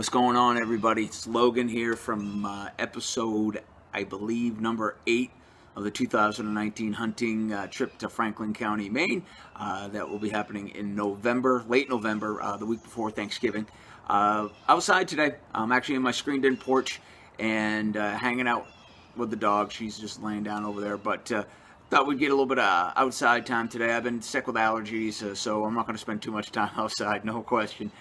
What's going on, everybody? It's Logan here from episode, I believe, number 8 of the 2019 hunting trip to Franklin County, Maine. That will be happening in November, late November, the week before Thanksgiving. Outside today, I'm actually in my screened-in porch and hanging out with the dog. She's just laying down over there, but thought we'd get a little bit of outside time today. I've been sick with allergies, so I'm not going to spend too much time outside, no question.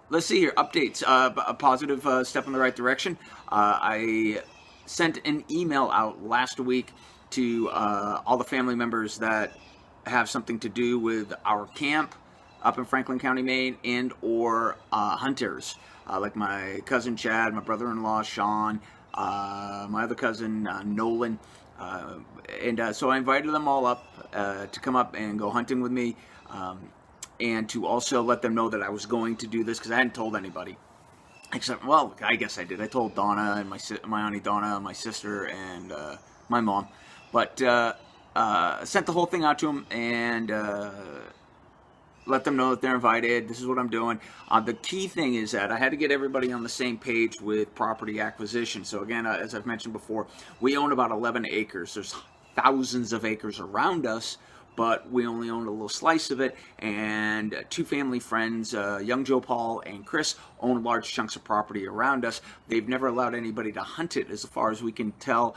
Let's see here. Updates. A positive step in the right direction. I sent an email out last week to all the family members that have something to do with our camp up in Franklin County, Maine, and or hunters, like my cousin Chad, my brother-in-law Sean, my other cousin Nolan. So I invited them all up to come up and go hunting with me. And to also let them know that I was going to do this, because I hadn't told anybody. Except, well, I guess I did. I told Donna and my auntie Donna, my sister, and my mom. But sent the whole thing out to them and let them know that they're invited. This is what I'm doing. The key thing is that I had to get everybody on the same page with property acquisition. So again, as I've mentioned before, we own about 11 acres. There's thousands of acres around us, but we only own a little slice of it, and two family friends, young Joe Paul and Chris, own large chunks of property around us. They've never allowed anybody to hunt it, as far as we can tell,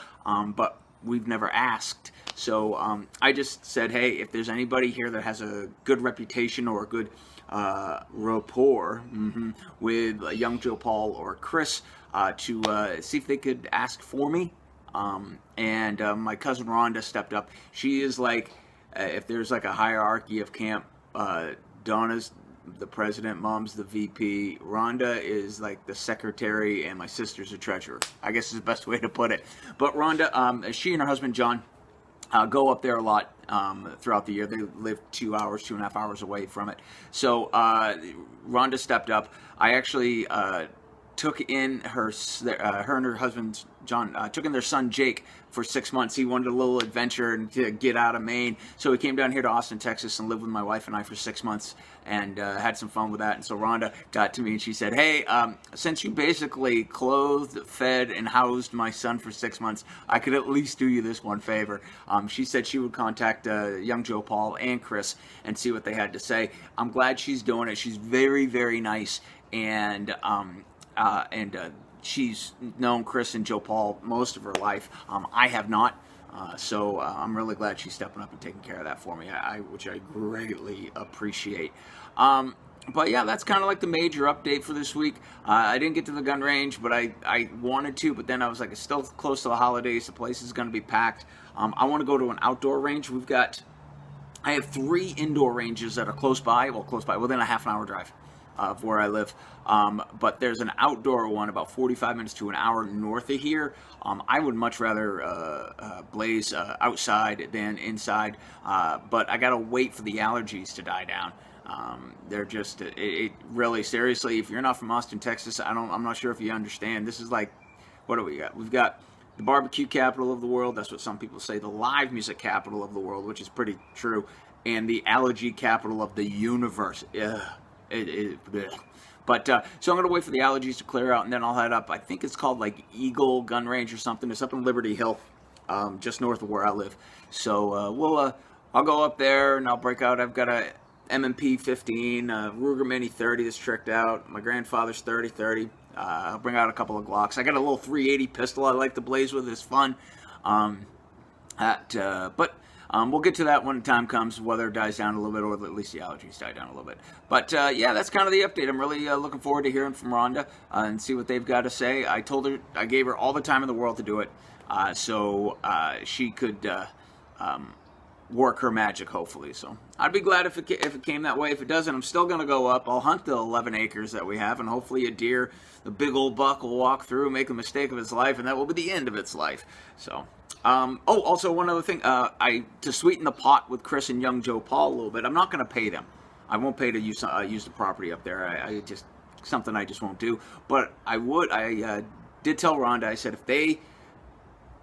but we've never asked. So I just said, hey, if there's anybody here that has a good reputation or a good rapport with young Joe Paul or Chris, to see if they could ask for me. And my cousin Rhonda stepped up. She is like, if there's like a hierarchy of camp, Donna's the president, Mom's the VP, Rhonda is like the secretary, and my sister's a treasurer, I guess is the best way to put it. But Rhonda, she and her husband John go up there a lot throughout the year. They live 2.5 hours away from it. So Rhonda stepped up. I actually took in her and her husband John took in their son Jake for 6 months. He wanted a little adventure and to get out of Maine, so he came down here to Austin, Texas, and lived with my wife and I for 6 months, and had some fun with that. And so Rhonda got to me and she said, hey, since you basically clothed, fed, and housed my son for 6 months, I could at least do you this one favor. She said she would contact young Joe Paul and Chris and see what they had to say. I'm glad she's doing it. She's very, very nice, and she's known Chris and Joe Paul most of her life. I have not, so I'm really glad she's stepping up and taking care of that for me, which I greatly appreciate. But yeah, that's kind of like the major update for this week. I didn't get to the gun range, but I wanted to, but then I was like, it's still close to the holidays. The place is going to be packed. I want to go to an outdoor range. I have 3 indoor ranges that are close by, within a half-an-hour drive of where I live, but there's an outdoor one about 45 minutes to an hour north of here. I would much rather blaze outside than inside, but I gotta wait for the allergies to die down. They're just, it really, seriously, if you're not from Austin, Texas, I'm not sure if you understand. This is like, what do we got? We've got the barbecue capital of the world. That's what some people say. The live music capital of the world, which is pretty true, and the allergy capital of the universe. Ugh. But so I'm going to wait for the allergies to clear out, and then I'll head up. I think it's called like Eagle Gun Range or something. It's up in Liberty Hill, just north of where I live. So I'll go up there and I'll break out. I've got a M&P 15, Ruger Mini 30 that's tricked out. My grandfather's 30. I'll bring out a couple of Glocks. I got a little 380 pistol I like to blaze with. It's fun. We'll get to that when the time comes, whether it dies down a little bit or at least the allergies die down a little bit. But yeah, that's kind of the update. I'm really looking forward to hearing from Rhonda and see what they've got to say. I gave her all the time in the world to do it, so she could work her magic, hopefully. So I'd be glad if it came that way. If it doesn't, I'm still going to go up. I'll hunt the 11 acres that we have, and hopefully a deer, the big old buck, will walk through, make a mistake of its life, and that will be the end of its life. So. Also one other thing, to sweeten the pot with Chris and young Joe Paul a little bit, I'm not going to pay them. I won't pay to use the property up there. I just, something I just won't do. But I did tell Rhonda, I said, if they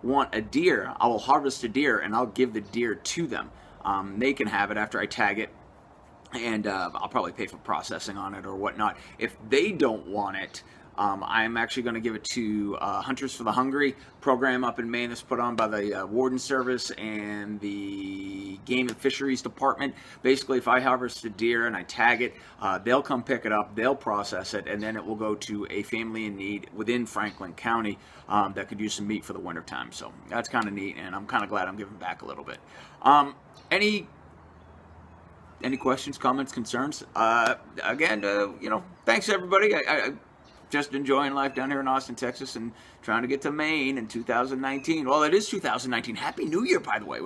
want a deer, I will harvest a deer and I'll give the deer to them. They can have it after I tag it and I'll probably pay for processing on it or whatnot. If they don't want it, I'm actually going to give it to Hunters for the Hungry program up in Maine that's put on by the Warden Service and the Game and Fisheries Department. Basically, if I harvest a deer and I tag it, they'll come pick it up, they'll process it, and then it will go to a family in need within Franklin County that could use some meat for the wintertime. So that's kind of neat, and I'm kind of glad I'm giving back a little bit. Any questions, comments, concerns? Again, thanks everybody. I just enjoying life down here in Austin, Texas, and trying to get to Maine in 2019. Well, it is 2019. Happy New Year, by the way.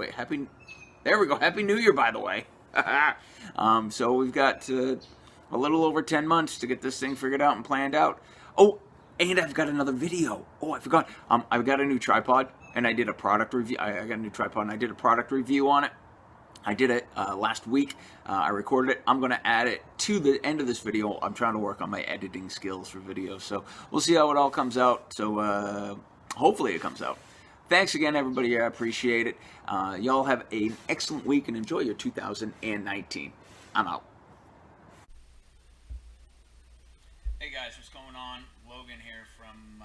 There we go. Happy New Year, by the way. So we've got a little over 10 months to get this thing figured out and planned out. Oh, and I've got another video. Oh, I forgot. I've got a new tripod, and I did a product review. I got a new tripod, and I did a product review on it. I did it last week. I recorded it. I'm going to add it to the end of this video. I'm trying to work on my editing skills for videos, so we'll see how it all comes out. So hopefully it comes out. Thanks again, everybody. I appreciate it. Y'all have an excellent week and enjoy your 2019. I'm out. Hey guys, what's going on? Logan here from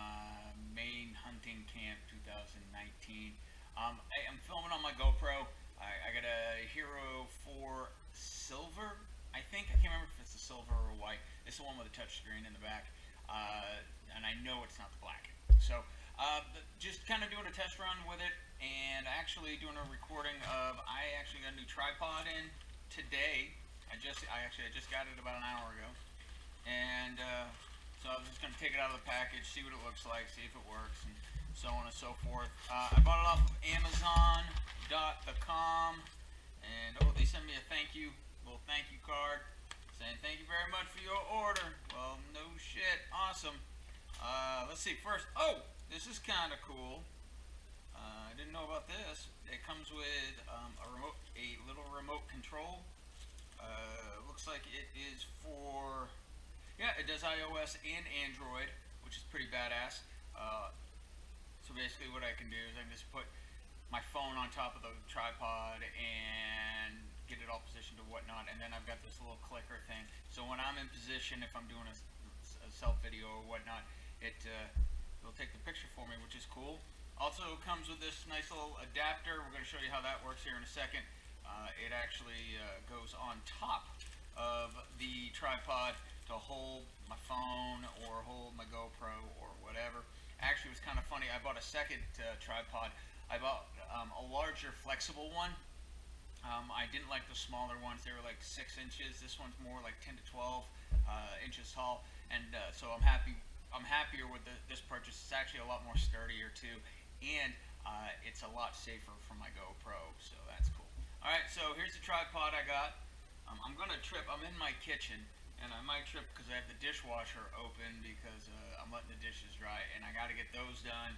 Maine Hunting Camp 2019. I'm filming on my GoPro. I got a Hero 4 Silver, I think. I can't remember if it's the silver or white. It's the one with a touch screen in the back. And I know it's not the black. So, just kind of doing a test run with it and actually doing a recording of, I actually got a new tripod in today. I just got it about an hour ago. And so I was just going to take it out of the package, see what it looks like, see if it works, and so on and so forth. I bought it off of Amazon.com, and they sent me a little thank you card, saying thank you very much for your order. Well, no shit, awesome. Let's see, first, this is kind of cool. I didn't know about this. It comes with a little remote control. Looks like it is for, it does iOS and Android, which is pretty badass. So basically what I can do is I can just put my phone on top of the tripod and get it all positioned or whatnot, and then I've got this little clicker thing. So when I'm in position, if I'm doing a self video or whatnot, it'll take the picture for me, which is cool. Also comes with this nice little adapter. We're going to show you how that works here in a second. It actually goes on top of the tripod to hold my phone or hold my GoPro or whatever. Actually, it was kind of funny. I bought a second tripod. I bought a larger flexible one. I didn't like the smaller ones. They were like 6 inches. This one's more like 10 to 12 inches tall, and so I'm happier with this purchase. It's actually a lot more sturdier too, and it's a lot safer for my GoPro, so that's cool. All right, so here's the tripod I got. I'm gonna trip. I'm in my kitchen, and I might trip because I have the dishwasher open because I'm letting the dishes dry, and I got to get those done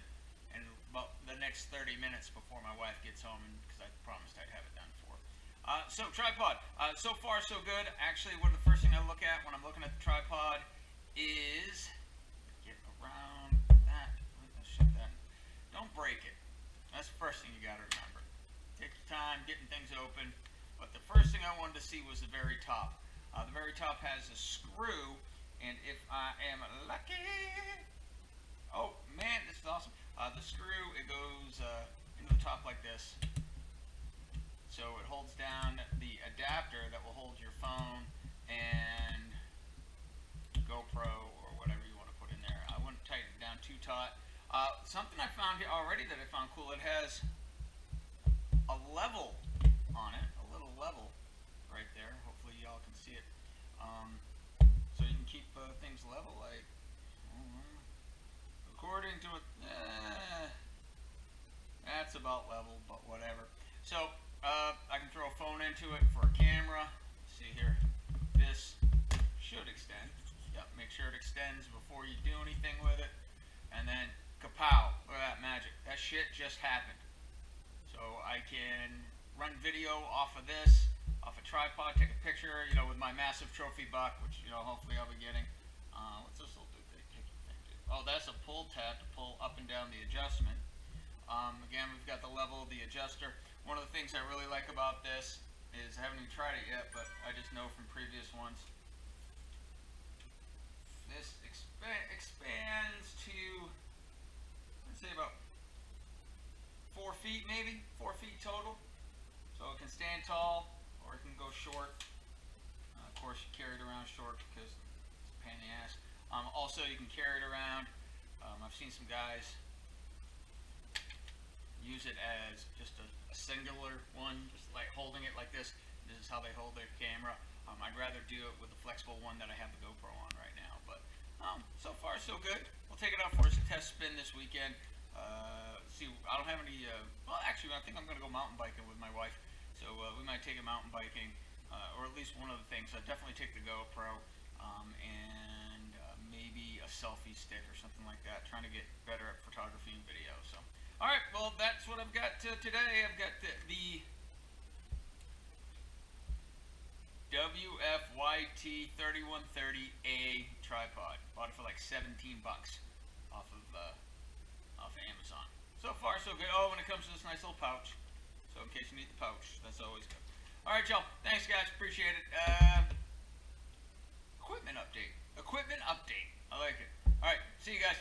in about the next 30 minutes before my wife gets home, and because I promised I'd have it done for her. So tripod, so far so good. Actually, one of the first things I look at when I'm looking at the tripod is, get around that, don't break it. That's the first thing you got to remember. Take your time getting things open, but the first thing I wanted to see was the very top. The very top has a screw, and if I am lucky, oh man, this is awesome. The screw, it goes into the top like this. So it holds down the adapter that will hold your phone and GoPro or whatever you want to put in there. I wouldn't tighten it down too taut. Something I found here already that I found cool, it has a level on it, a little level right there. Hopefully y'all can see it. So you can keep things level, like according to it, that's about level, but whatever. So I can throw a phone into it for a camera. See here, this should extend. Yep, make sure it extends before you do anything with it. And then kapow, look at that magic. That shit just happened. So I can run video off of this, off a tripod, take a picture, with my massive trophy buck, which, hopefully I'll be getting. What's this little thing do? Oh, that's a pull tab to pull up and down the adjustment. Again, we've got the level of the adjuster. One of the things I really like about this is, I haven't even tried it yet, but I just know from previous ones, this expands to, let's say, about 4 feet, maybe 4 feet total. So it can stand tall or it can go short. Of course, you carry it around short because it's a pain in the ass. Also, you can carry it around. I've seen some guys use it as just a singular one, just like holding it like this. This is how they hold their camera. I'd rather do it with the flexible one that I have the GoPro on right now. But so far, so good. We'll take it out for a test spin this weekend. See, I don't have any. Well, actually, I think I'm going to go mountain biking with my wife. So we might take it mountain biking, or at least one of the things. I'd definitely take the GoPro and maybe a selfie stick or something like that. Trying to get better at photography and video. So, all right. Well, that's what I've got today. I've got the WFYT 3130A tripod. Bought it for like 17 bucks off of Amazon. So far, so good. Oh, when it comes to this nice little pouch. So in case you need the pouch, that's always good. All right, y'all. Thanks, guys. Appreciate it. Equipment update. Equipment update. I like it. All right. See you guys.